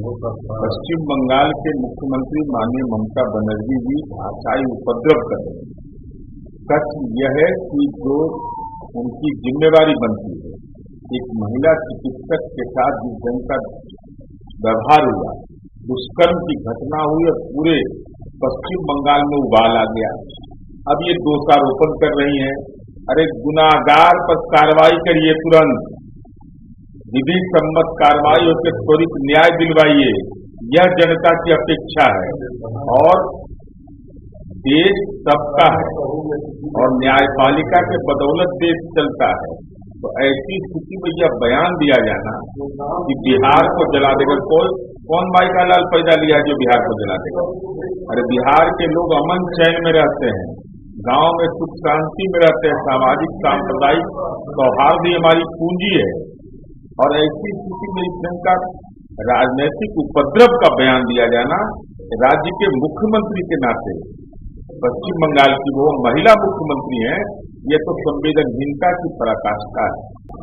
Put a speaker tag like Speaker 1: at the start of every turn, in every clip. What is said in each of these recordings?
Speaker 1: पश्चिम बंगाल के मुख्यमंत्री माननीय ममता बनर्जी जी भाषाई उपद्रव कर रहे हैं। सच यह है कि जो उनकी जिम्मेवारी बनती है, एक महिला चिकित्सक के साथ जिस ढंग का व्यवहार हुआ, दुष्कर्म की घटना हुई और पूरे पश्चिम बंगाल में उबाल आ गया। अब ये दोषारोपण कर रही हैं, अरे गुनाहगार पर कार्रवाई करिए, तुरंत विधि सम्मत कार्रवाई होकर त्वरित न्याय दिलवाइए, यह जनता की अपेक्षा है। और देश सबका है और न्यायपालिका के बदौलत देश चलता है। तो ऐसी स्थिति में यह बयान दिया जाना कि बिहार को जला देगा, कौन भाई का लाल पैदा लिया जो बिहार को जला देगा? अरे बिहार के लोग अमन चैन में रहते हैं, गांव में सुख शांति में रहते हैं, सामाजिक सांप्रदायिक सौहार्द ही हमारी पूंजी है। और ऐसी स्थिति में इस ढंग का राजनीतिक उपद्रव का बयान दिया जाना, राज्य के मुख्यमंत्री के नाते, पश्चिम बंगाल की वो महिला मुख्यमंत्री हैं, ये तो संवेदनहीनता की पराकाष्ठा है।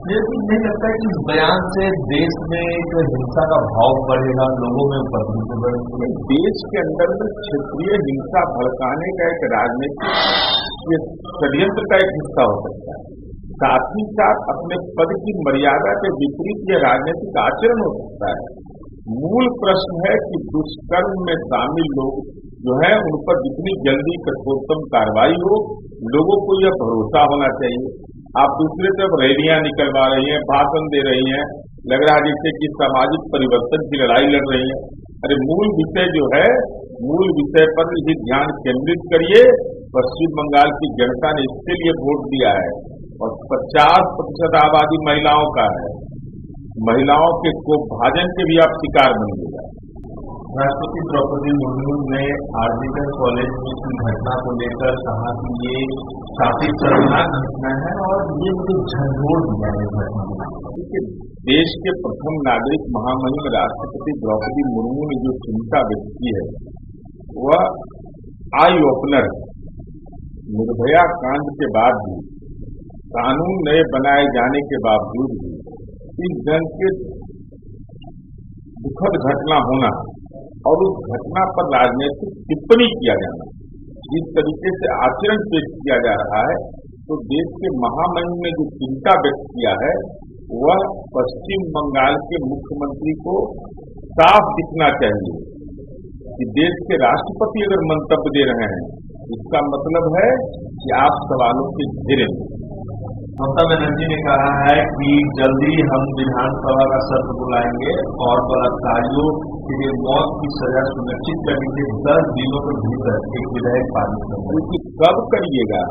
Speaker 2: लेकिन नहीं लगता है कि इस बयान से देश में एक हिंसा का भाव बढ़ेगा, लोगों में उपद्रव बढ़ेगा?
Speaker 1: देश के अंदर में क्षेत्रीय हिंसा भड़काने का एक राजनीतिक षड्यंत्र का एक हिस्सा हो सकता है। साथ ही साथ अपने पद की मर्यादा के विपरीत यह राजनीतिक आचरण हो सकता है। मूल प्रश्न है कि दुष्कर्म में शामिल लोग जो है उन पर जितनी जल्दी कठोरतम कार्रवाई हो, लोगों को यह भरोसा होना चाहिए। आप दूसरे तरफ रैलियां निकलवा रही हैं, भाषण दे रही हैं, लग रहा है जैसे कि सामाजिक परिवर्तन की लड़ाई लड़ रही हैं। अरे मूल विषय जो है, मूल विषय पर ही ध्यान केंद्रित करिए। पश्चिम बंगाल की जनता ने इसके लिए वोट दिया है और 50% आबादी महिलाओं का है। महिलाओं के कोपभाजन के भी आप शिकार बनिएगा।
Speaker 2: राष्ट्रपति द्रौपदी मुर्मू ने आर्जिकल कॉलेज में की घटना को लेकर कहा कि ये काफी शर्मनाक घटना है और ये मुझे झंझोड़ दिया है घटना।
Speaker 1: देश के प्रथम नागरिक महामहिम राष्ट्रपति द्रौपदी मुर्मू ने जो चिंता व्यक्त की है, वह आई ओपनर। निर्भया कांड के बाद भी, कानून नए बनाए जाने के बावजूद भी इस ढंग के दुखद घटना होना और उस घटना पर राजनीतिक टिप्पणी किया जाना, जिस तरीके से आचरण पेश किया जा रहा है, तो देश के महामहिम ने जो चिंता व्यक्त किया है, वह पश्चिम बंगाल के मुख्यमंत्री को साफ दिखना चाहिए कि देश के राष्ट्रपति अगर मंतव्य दे रहे हैं, इसका मतलब है कि आप सवालों के घेरे में।
Speaker 2: ममता बनर्जी ने कहा है कि जल्दी हम विधानसभा का सत्र बुलाएंगे और बलात्कारियों के लिए मौत की सजा सुनिश्चित करने के 10 दिनों के भीतर एक विधेयक पारित करेंगे।
Speaker 1: कब करिएगा?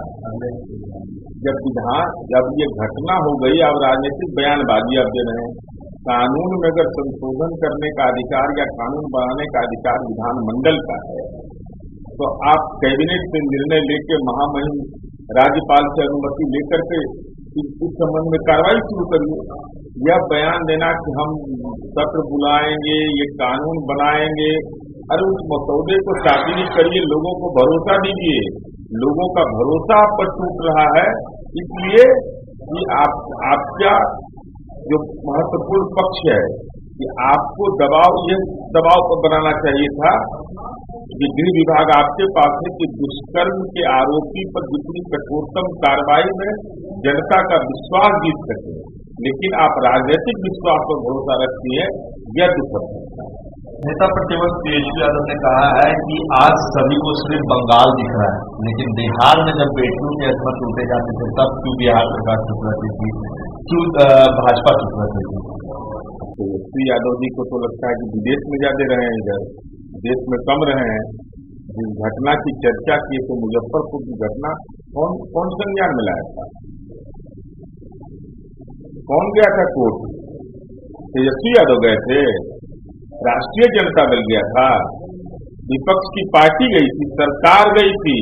Speaker 1: जब ये घटना हो गई, अब राजनीतिक बयानबाजी आप दे रहे हैं। कानून में अगर संशोधन करने का अधिकार या कानून बनाने का अधिकार विधानमंडल का है, तो आप कैबिनेट से निर्णय लेकर महामहिम राज्यपाल से अनुमति लेकर के इस संबंध में कार्रवाई शुरू करिए। यह बयान देना कि हम सत्र बुलाएंगे, ये कानून बनाएंगे, अरे उस मसौदे को ताकीद करिए, लोगों को भरोसा दीजिए। लोगों का भरोसा आप पर टूट रहा है, इसलिए कि आपका जो महत्वपूर्ण पक्ष है कि आपको यह दबाव पर बनाना चाहिए था कि गृह विभाग आपके पास है कि दुष्कर्म के आरोपी पर जितनी कठोरतम कार्रवाई में जनता का विश्वास जीत सके, लेकिन आप राजनीतिक विश्वास पर भरोसा रखती है, यह दुखद है।
Speaker 2: नेता प्रतिपक्ष तेजस्वी यादव ने कहा है कि आज सभी को सिर्फ बंगाल दिख रहा है, लेकिन बिहार में जब बेटियों के अजमत टूटे जाते थे तब क्यों बिहार सरकार चुप रहती थी, क्यों भाजपा चुप रहती थी?
Speaker 1: तेजस्वी यादव जी को तो लगता है कि विदेश में ज्यादा रहे हैं, इधर देश में कम रहे हैं। जिस घटना की चर्चा की तो मुजफ्फरपुर की घटना कौन संज्ञान में लाया था? कौन गया था कोर्ट? तेजस्वी यादव गए थे? राष्ट्रीय जनता दल गया था? विपक्ष की पार्टी गई थी? सरकार गई थी?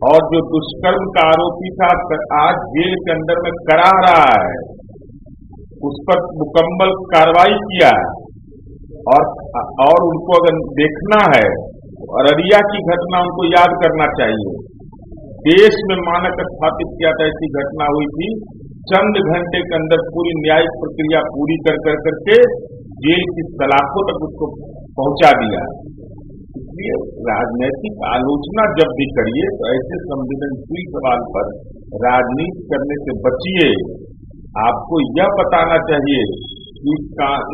Speaker 1: और जो दुष्कर्म का आरोपी था आज जेल के अंदर में करा रहा है, उस पर मुकम्मल कार्रवाई किया और उनको अगर देखना है, अररिया की घटना उनको याद करना चाहिए। देश में मानक स्थापित किया था, ऐसी घटना हुई थी, चंद घंटे के अंदर पूरी न्यायिक प्रक्रिया पूरी करके जेल की सलाखों तक उसको पहुंचा दिया। इसलिए राजनैतिक आलोचना जब भी करिए तो ऐसे संवेदनशील सवाल पर राजनीति करने से बचिए। आपको यह बताना चाहिए कि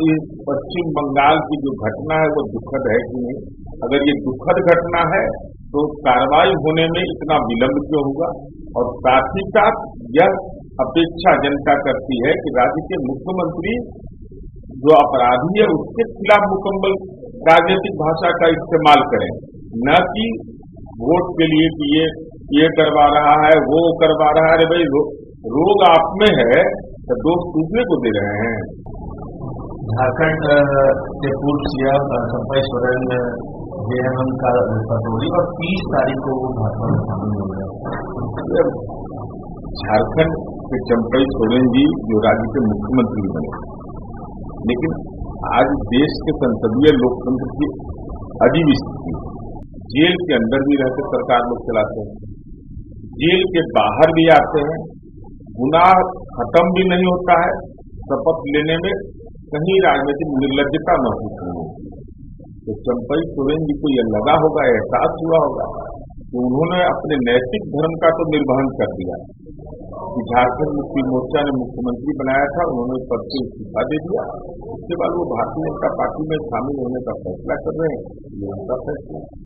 Speaker 1: इस पश्चिम बंगाल की जो घटना है वो दुखद है कि नहीं। अगर ये दुखद घटना है तो कार्रवाई होने में इतना विलंब क्यों हुआ, और साथ ही साथ यह अपेक्षा जनता करती है कि राज्य के मुख्यमंत्री जो अपराधी है उसके खिलाफ मुकम्मल राजनीतिक भाषा का इस्तेमाल करें, न कि वोट के लिए कि ये करवा रहा है वो करवा रहा है। अरे भाई रोग आप में है तो दोष दूसरे को दे रहे हैं।
Speaker 2: झारखंड के पूर्व सीएम चंपई सोरेन जेएमएम का पटोरी और 30 तारीख को वो भाजपा में शामिल हो गए।
Speaker 1: झारखंड के चंपई सोरेन जी जो राज्य के मुख्यमंत्री बने, लेकिन आज देश के संसदीय लोकतंत्र की अजीब स्थिति, जेल के अंदर भी रहकर सरकार लोग चलाते हैं, जेल के बाहर भी आते हैं, गुनाह खत्म भी नहीं होता है, शपथ लेने में कहीं राजनीतिक निर्लज्जता महसूस नहीं होती। तो चंपई सोरेन जी को यह लगा होगा, एहसास हुआ होगा कि उन्होंने अपने नैतिक धर्म का तो निर्वहन कर दिया कि झारखंड मुक्ति मोर्चा ने मुख्यमंत्री बनाया था, उन्होंने पद से इस्तीफा दे दिया। उसके बाद वो भारतीय जनता पार्टी में शामिल होने का फैसला कर रहे हैं, ये उनका फैसला।